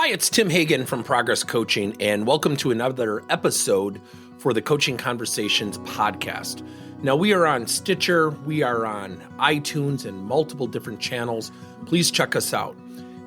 Hi, it's Tim Hagen from Progress Coaching, and welcome to another episode for the Coaching Conversations podcast. Now, we are on Stitcher, we are on iTunes, and multiple different channels. Please check us out.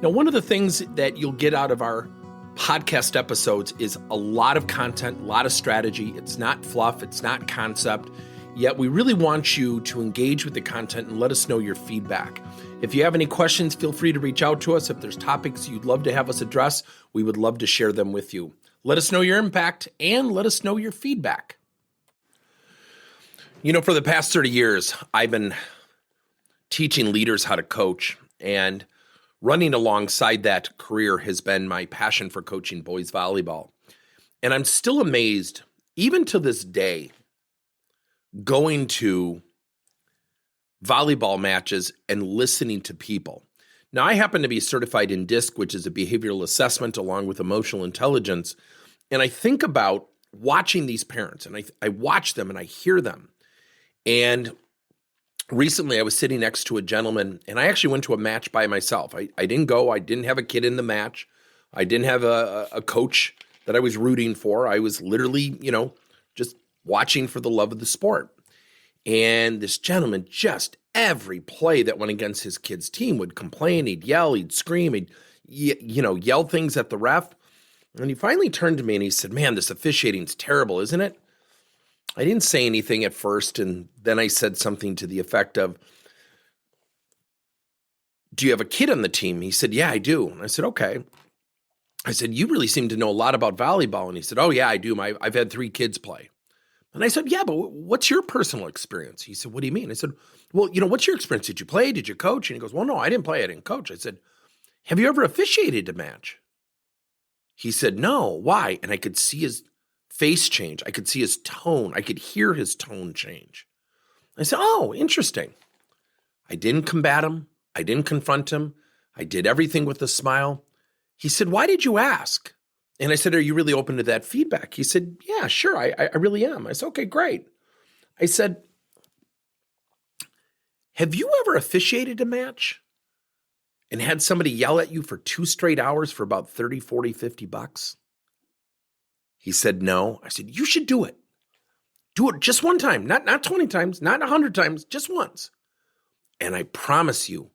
Now, one of the things that you'll get out of our podcast episodes is a lot of content, a lot of strategy. It's not fluff, it's not concept, yet we really want you to engage with the content and let us know your feedback. If you have any questions, feel free to reach out to us. If there's topics you'd love to have us address, we would love to share them with you. Let us know your impact and let us know your feedback. You know, for the past 30 years, I've been teaching leaders how to coach, and running alongside that career has been my passion for coaching boys volleyball. And I'm still amazed, even to this day, going to volleyball matches and listening to people. Now, I happen to be certified in DISC, which is a behavioral assessment along with emotional intelligence. And I think about watching these parents, and I watch them and I hear them. And recently I was sitting next to a gentleman, and I actually went to a match by myself. I didn't go. I didn't have a kid in the match. I didn't have a coach that I was rooting for. I was literally, just watching for the love of the sport. And this gentleman, just every play that went against his kid's team, would complain, he'd yell, he'd scream, he'd yell things at the ref. And he finally turned to me and he said, "Man, this officiating's terrible, isn't it?" I didn't say anything at first, and then I said something to the effect of, "Do you have a kid on the team?" He said, "Yeah, I do." And I said, "Okay." I said, "You really seem to know a lot about volleyball." And he said, "Oh, yeah, I do. I've had 3 kids play." And I said, "Yeah, but what's your personal experience?" He said, "What do you mean?" I said, "Well, what's your experience? Did you play? Did you coach?" And he goes, "Well, no, I didn't play. I didn't coach." I said, "Have you ever officiated a match?" He said, "No. Why?" And I could see his face change. I could see his tone. I could hear his tone change. I said, "Oh, interesting." I didn't combat him. I didn't confront him. I did everything with a smile. He said, "Why did you ask?" And I said, "Are you really open to that feedback?" He said, "Yeah, sure, I really am." I said, "Okay, great." I said, "Have you ever officiated a match and had somebody yell at you for 2 straight hours for about 30, 40, 50 bucks? He said, "No." I said, "You should do it. Do it just one time, not 20 times, not 100 times, just once. And I promise you,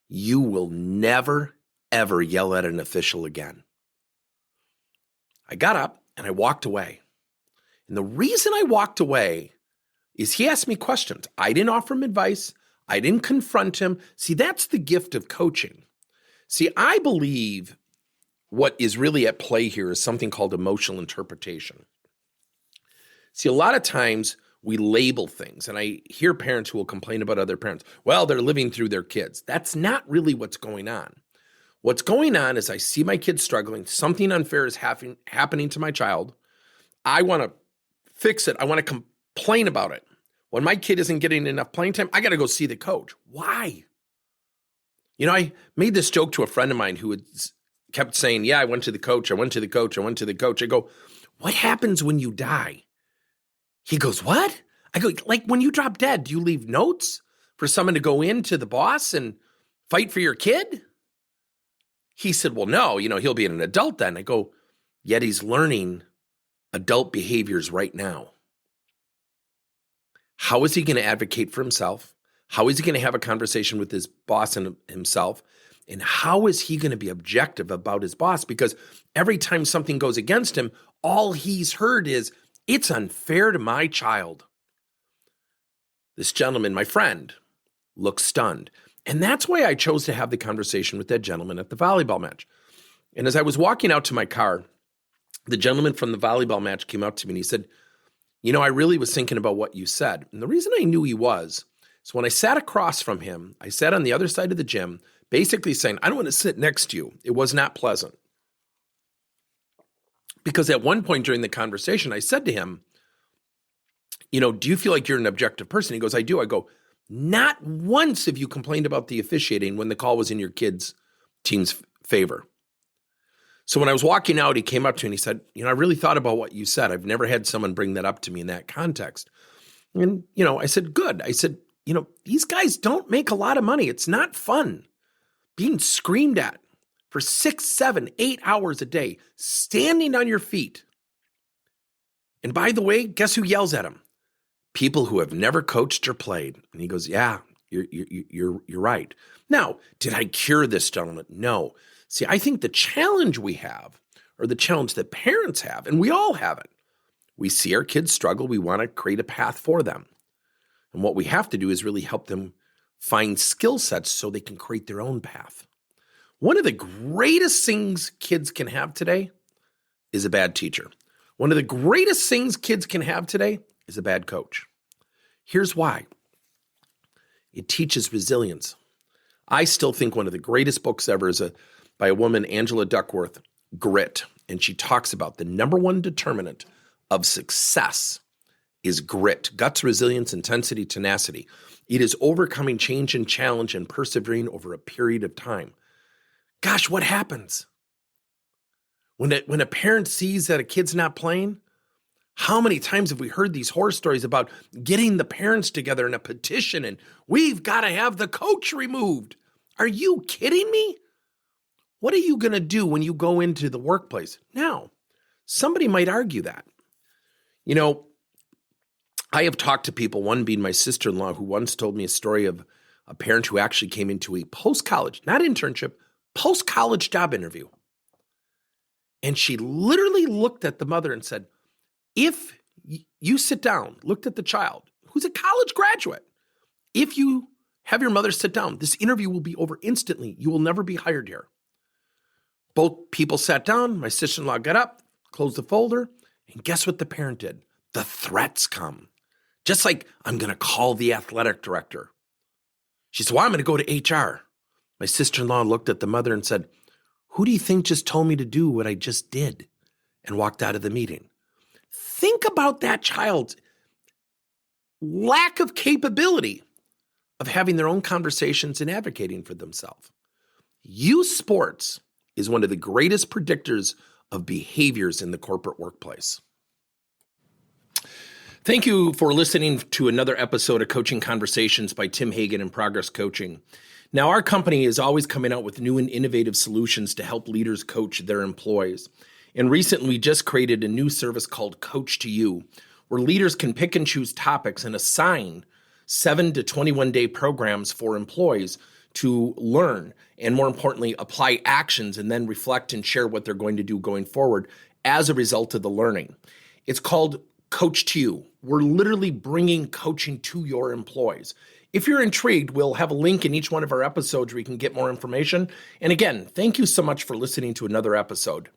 you will never, ever yell at an official again." I got up and I walked away. And the reason I walked away is he asked me questions. I didn't offer him advice. I didn't confront him. See, that's the gift of coaching. See, I believe what is really at play here is something called emotional interpretation. See, a lot of times we label things, and I hear parents who will complain about other parents. Well, they're living through their kids. That's not really what's going on. What's going on is I see my kid struggling. Something unfair is happening to my child. I want to fix it. I want to complain about it. When my kid isn't getting enough playing time, I got to go see the coach. Why? I made this joke to a friend of mine who kept saying, "Yeah, I went to the coach. I went to the coach. I went to the coach." I go, "What happens when you die?" He goes, "What?" I go, "Like when you drop dead, do you leave notes for someone to go in to the boss and fight for your kid?" He said, "Well, no, he'll be an adult then." I go, "Yet he's learning adult behaviors right now. How is he going to advocate for himself? How is he going to have a conversation with his boss and himself? And how is he going to be objective about his boss? Because every time something goes against him, all he's heard is, 'It's unfair to my child.'" This gentleman, my friend, looked stunned. And that's why I chose to have the conversation with that gentleman at the volleyball match. And as I was walking out to my car, the gentleman from the volleyball match came up to me and he said, "I really was thinking about what you said." And the reason I knew he was, so when I sat across from him, I sat on the other side of the gym, basically saying, "I don't want to sit next to you." It was not pleasant. Because at one point during the conversation, I said to him, "Do you feel like you're an objective person?" He goes, "I do." I go, "Not once have you complained about the officiating when the call was in your kid's team's favor." So when I was walking out, he came up to me and he said, "I really thought about what you said. I've never had someone bring that up to me in that context." And, I said, "Good." I said, these guys don't make a lot of money. It's not fun being screamed at, for 6, 7, 8 hours a day, standing on your feet. And by the way, guess who yells at him? People who have never coached or played. And he goes, yeah, you're right. Now, did I cure this gentleman? No. See, I think the challenge we have, or the challenge that parents have, and we all have it, we see our kids struggle. We want to create a path for them. And what we have to do is really help them find skill sets so they can create their own path. One of the greatest things kids can have today is a bad teacher. One of the greatest things kids can have today is a bad coach. Here's why. It teaches resilience. I still think one of the greatest books ever is by a woman, Angela Duckworth, Grit. And she talks about the number one determinant of success is grit, guts, resilience, intensity, tenacity. It is overcoming change and challenge and persevering over a period of time. Gosh, what happens? When a parent sees that a kid's not playing, how many times have we heard these horror stories about getting the parents together in a petition and we've got to have the coach removed? Are you kidding me? What are you going to do when you go into the workplace? Now, somebody might argue that. You know, I have talked to people, one being my sister-in-law, who once told me a story of a parent who actually came into a post-college, not internship, post-college job interview. And she literally looked at the mother and said, if you sit down, looked at the child, who's a college graduate, if you have your mother sit down, this interview will be over instantly. You will never be hired here. Both people sat down. My sister-in-law got up, closed the folder, and guess what the parent did? The threats come. Just like, I'm going to call the athletic director. She said, well, I'm going to go to HR. My sister-in-law looked at the mother and said, who do you think just told me to do what I just did? And walked out of the meeting. Think about that child's lack of capability of having their own conversations and advocating for themselves. Youth sports is one of the greatest predictors of behaviors in the corporate workplace. Thank you for listening to another episode of Coaching Conversations by Tim Hagen and Progress Coaching. Now, our company is always coming out with new and innovative solutions to help leaders coach their employees. And recently, we just created a new service called Coach to You, where leaders can pick and choose topics and assign 7 to 21-day programs for employees to learn and, more importantly, apply actions and then reflect and share what they're going to do going forward as a result of the learning. It's called Coach to You. We're literally bringing coaching to your employees. If you're intrigued, we'll have a link in each one of our episodes where you can get more information. And again, thank you so much for listening to another episode.